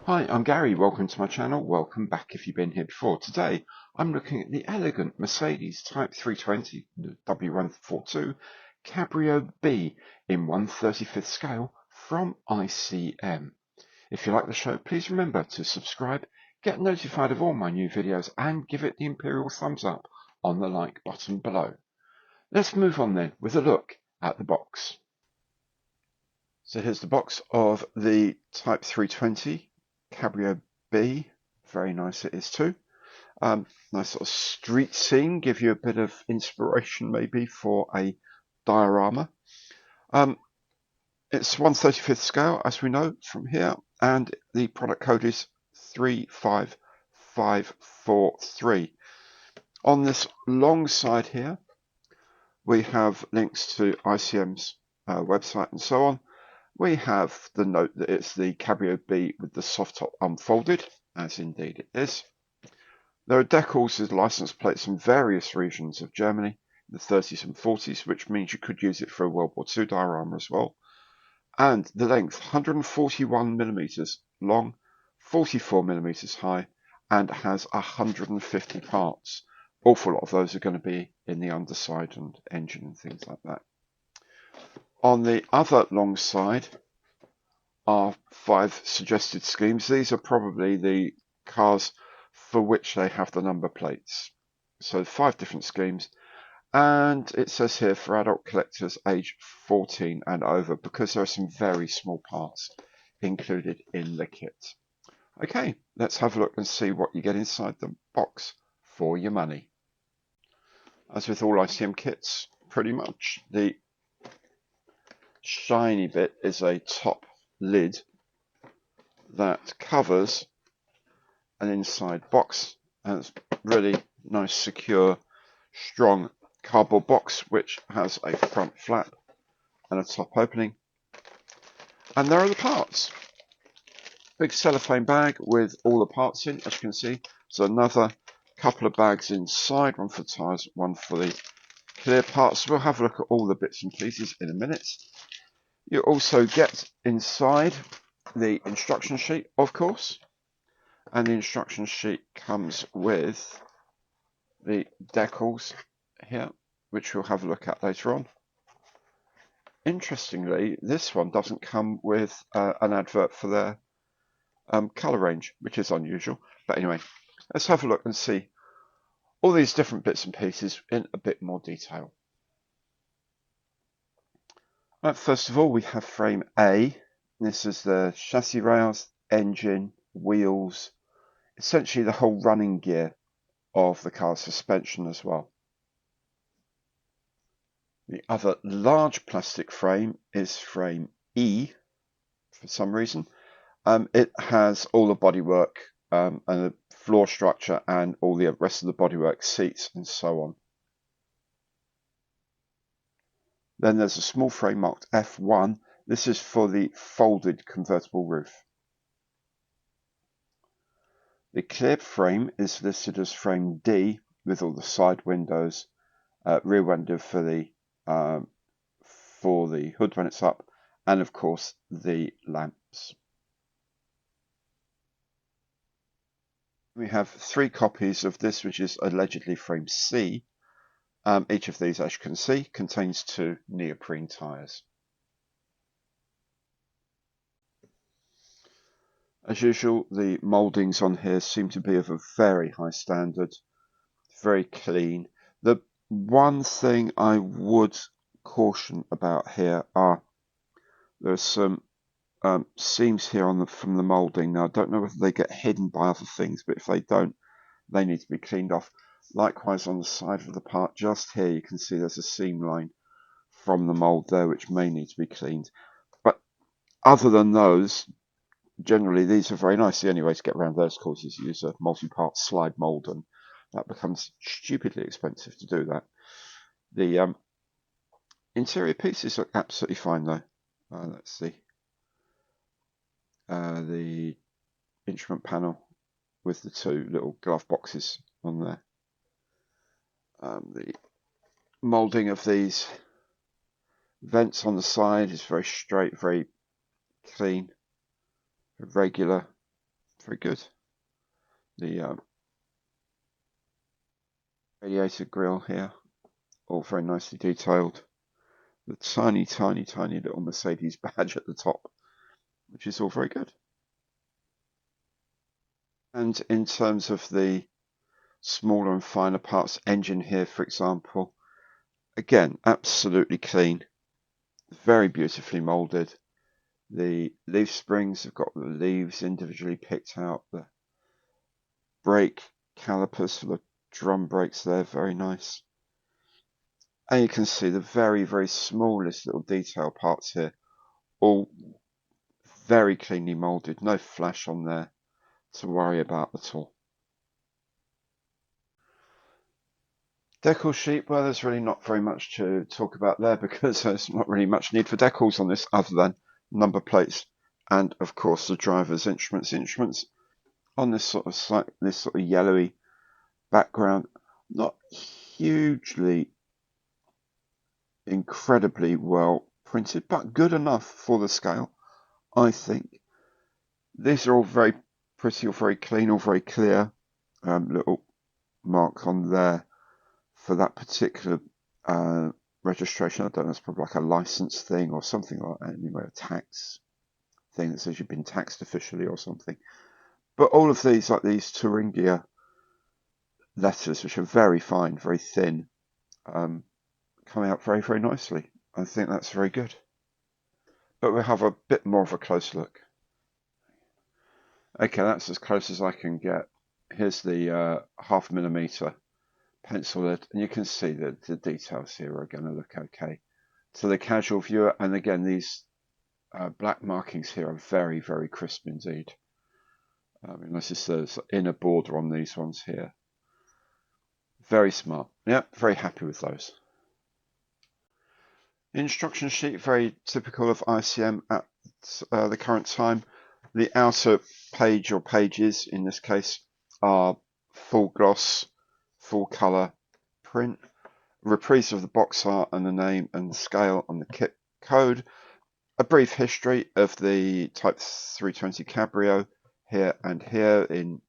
Hi, I'm Gary. Welcome to my channel. Welcome back if you've been here before. Today, I'm looking at the elegant Mercedes Type 320 W142 Cabrio B in 1/35th scale from ICM. If you like the show, please remember to subscribe, get notified of all my new videos, and give it the imperial thumbs up on the like button below. Let's move on then with a look at the box. So here's the box of the Type 320 Cabrio B. Very nice it is too. Nice sort of street scene, give you a bit of inspiration maybe for a diorama. It's 1/35th scale, as we know from here, and the product code is 35543. On this long side here, we have links to ICM's website and so on. We have the note that it's the Cabrio B with the soft top unfolded, as indeed it is. There are decals with license plates from various regions of Germany, the 30s and 40s, which means you could use it for a World War II diorama as well. And the length, 141 millimeters long, 44 millimeters high, and has 150 parts. Awful lot of those are going to be in the underside and engine and things like that. On the other long side are 5 suggested schemes. These are probably the cars for which they have the number plates. So 5 different schemes. And it says here for adult collectors age 14 and over, because there are some very small parts included in the kit. Okay, let's have a look and see what you get inside the box for your money. As with all ICM kits, pretty much, the shiny bit is a top lid that covers an inside box, and it's really nice, secure, strong cardboard box which has a front flap and a top opening. And there are the parts. Big cellophane bag with all the parts in, as you can see. So another couple of bags inside, one for tyres, one for the clear parts. We'll have a look at all the bits and pieces in a minute. You also get inside the instruction sheet, of course, and the instruction sheet comes with the decals here, which we'll have a look at later on. Interestingly, this one doesn't come with an advert for their colour range, which is unusual. But anyway, let's have a look and see all these different bits and pieces in a bit more detail. Right, first of all, we have frame A. This is the chassis rails, engine, wheels, essentially the whole running gear of the car's suspension as well. The other large plastic frame is frame E, for some reason. It has all the bodywork and the floor structure and all the rest of the bodywork, seats and so on. Then there's a small frame marked F1. This is for the folded convertible roof. The clear frame is listed as frame D with all the side windows, rear window for the hood when it's up, and of course the lamps. We have 3 copies of this, which is allegedly frame C. Each of these, as you can see, contains 2 neoprene tyres. As usual, the mouldings on here seem to be of a very high standard, very clean. The one thing I would caution about here are there's some seams here from the moulding. Now, I don't know whether they get hidden by other things, but if they don't, they need to be cleaned off. Likewise, on the side of the part, just here, you can see there's a seam line from the mould there, which may need to be cleaned. But other than those, generally, these are very nice. The only way to get around those, of course, is use a multi-part slide mould, and that becomes stupidly expensive to do that. The interior pieces look absolutely fine, though. Let's see. The instrument panel with the 2 little glove boxes on there. The moulding of these vents on the side is very straight, very clean, regular. very good. The radiator grille here, all very nicely detailed. The tiny, tiny, tiny little Mercedes badge at the top, which is all very good. And in terms of the smaller and finer parts, engine here, for example, again, absolutely clean, very beautifully molded. The leaf springs have got the leaves individually picked out. The brake calipers for the drum brakes there, very nice. And you can see the very, very smallest little detail parts here, all very cleanly molded, no flash on there to worry about at all. Decal sheet, well, there's really not very much to talk about there because there's not really much need for decals on this other than number plates and, of course, the driver's instruments. Instruments on this sort of yellowy background, not hugely incredibly well printed, but good enough for the scale, I think. These are all very pretty, or very clean, or very clear. Little mark on there for that particular registration. I don't know, it's probably like a license thing or something like that. Anyway, a tax thing that says you've been taxed officially or something. But all of these, like these Thuringia letters, which are very fine, very thin, come out very, very nicely. I think that's very good. But we'll have a bit more of a close look. Okay, that's as close as I can get. Here's the 0.5mm pencil lead, and you can see that the details here are going to look okay to the casual viewer. And again, these black markings here are very, very crisp indeed. Notice there's inner border on these ones here. Very smart. Yep, very happy with those. The instruction sheet, very typical of ICM at the current time. The outer page or pages, in this case, are full gloss, full colour print, reprise of the box art and the name and the scale on the kit code, a brief history of the Type 320 Cabrio here and here in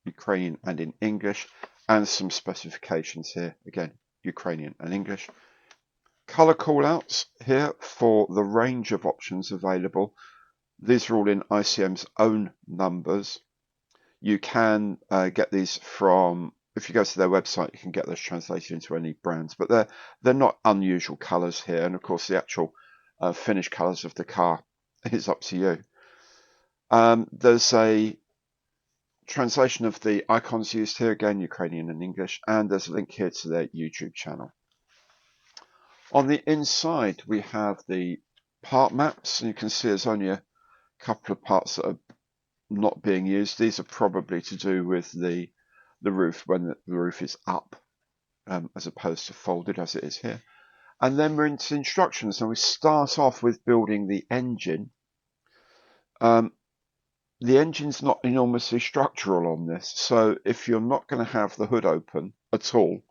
Ukrainian and in English, and some specifications here, again, Ukrainian and English. Colour callouts here for the range of options available. These are all in ICM's own numbers. You can get these from, if you go to their website, you can get those translated into any brands, but they're not unusual colours here. And of course, the actual finished colours of the car is up to you. There's a translation of the icons used here, again, Ukrainian and English, and there's a link here to their YouTube channel. On the inside, we have the part maps, and you can see there's only a couple of parts that are not being used. These are probably to do with the roof when the roof is up, as opposed to folded as it is here. And then we're into instructions, and we start off with building the engine. The engine's not enormously structural on this, so if you're not going to have the hood open at all,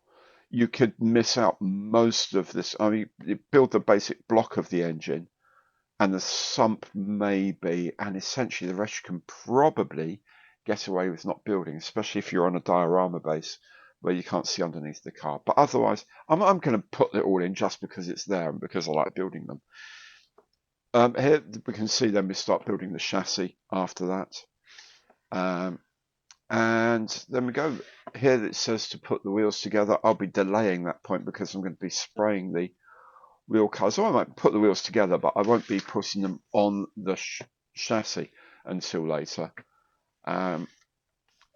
you could miss out most of this. I mean, you build the basic block of the engine and the sump maybe, and essentially the rest you can probably get away with not building, especially if you're on a diorama base where you can't see underneath the car. But otherwise, I'm going to put it all in just because it's there and because I like building them. Here we can see then we start building the chassis after that. And then we go here that it says to put the wheels together. I'll be delaying that point because I'm going to be spraying the wheel colours. So I might put the wheels together, but I won't be putting them on the chassis until later. And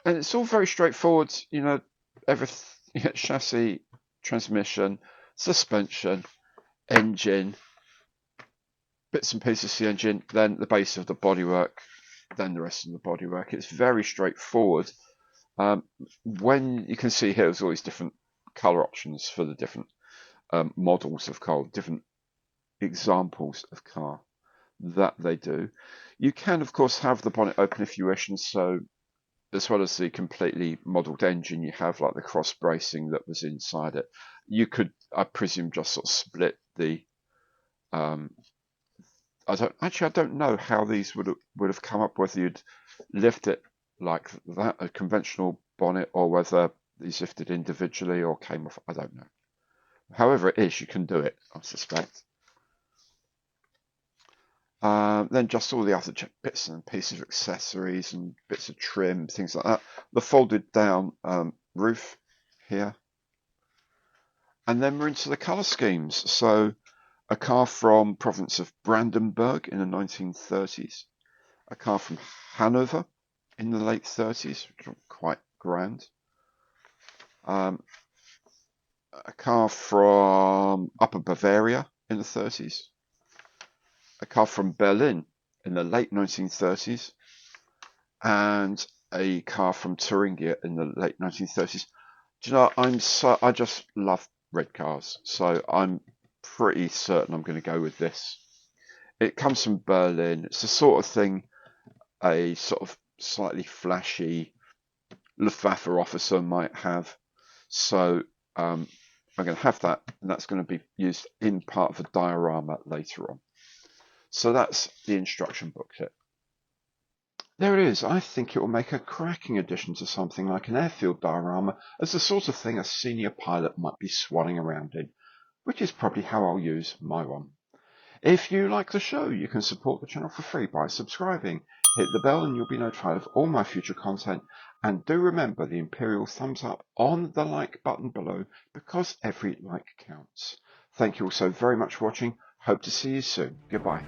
it's all very straightforward, you know, everything, chassis, transmission, suspension, engine, bits and pieces of the engine, then the base of the bodywork, then the rest of the bodywork. It's very straightforward. When you can see here, there's all these different colour options for the different models of car, different examples of car that they do. You can, of course, have the bonnet open if you wish, and so as well as the completely modelled engine, you have like the cross bracing that was inside it. You could, I presume, just sort of split the I don't know how these would have come up, whether you'd lift it like that, a conventional bonnet, or whether these lifted individually or came off, I don't know. However it is, you can do it, I suspect. Then just all the other bits and pieces of accessories and bits of trim, things like that. The folded down roof here. And then we're into the colour schemes. So a car from province of Brandenburg in the 1930s. A car from Hanover in the late 30s, which are quite grand. A car from Upper Bavaria in the 30s. A car from Berlin in the late 1930s. And a car from Thuringia in the late 1930s. Do you know, I just love red cars, so I'm pretty certain I'm going to go with this. It comes from Berlin. It's the sort of thing a sort of slightly flashy Luftwaffe officer might have. So I'm going to have that, and that's going to be used in part of a diorama later on. So that's the instruction booklet. There it is. I think it will make a cracking addition to something like an airfield diorama as the sort of thing a senior pilot might be swanning around in, which is probably how I'll use my one. If you like the show, you can support the channel for free by subscribing. Hit the bell and you'll be notified of all my future content. And do remember the imperial thumbs up on the like button below, because every like counts. Thank you all so very much for watching. Hope to see you soon. Goodbye.